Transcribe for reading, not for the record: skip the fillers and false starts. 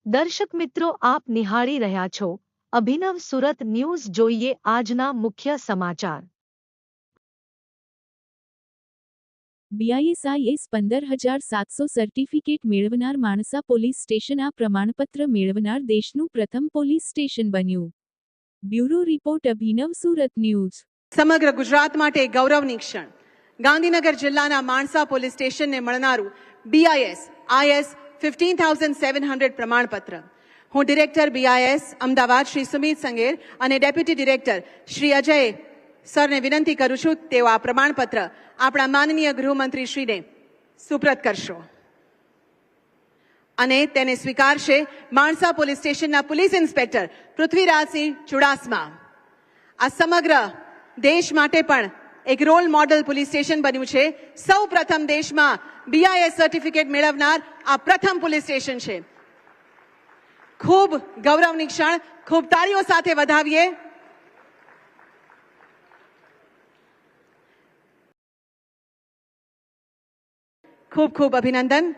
દર્શક મિત્રો, આપ નિહાળી રહ્યા છો અભિનવ સુરત ન્યૂઝ. જોઈએ આજના મુખ્ય સમાચાર. BIS 15,700 સર્ટિફિકેટ મેળવનાર માણસા પોલીસ સ્ટેશન આ પ્રમાણપત્ર મેળવનાર દેશનું પ્રથમ પોલીસ સ્ટેશન બન્યું. બ્યુરો રિપોર્ટ અભિનવ સુરત ન્યૂઝ. સમગ્ર ગુજરાત માટે ગૌરવની ક્ષણ. ગાંધીનગર જિલ્લાના માણસા પોલીસ સ્ટેશનને મળનારું BIS IS 15,700 પ્રમાણપત્ર. હું ડિરેક્ટર BIS અમદાવાદ શ્રી સુમિત સંગેર અને ડેપ્યુટી ડિરેક્ટર શ્રી અજય સરને વિનંતી કરું છું તેઓ આ પ્રમાણપત્ર આપણા માનનીય ગૃહમંત્રી શ્રીને સુપ્રત કરશો અને તેને સ્વીકારશે માણસા પોલીસ સ્ટેશનના પોલીસ ઇન્સ્પેક્ટર પૃથ્વીરાજસિંહ ચુડાસમા. આ સમગ્ર દેશ માટે પણ એક રોલ મોડલ પોલીસ સ્ટેશન બન્યું છે. સૌ પ્રથમ દેશમાં BIS સર્ટિફિકેટ મેળવનાર આ પ્રથમ પોલીસ સ્ટેશન છે. ખૂબ ગૌરવની ક્ષણ. ખૂબ તાળીઓ સાથે વધાવીએ. ખૂબ ખૂબ અભિનંદન.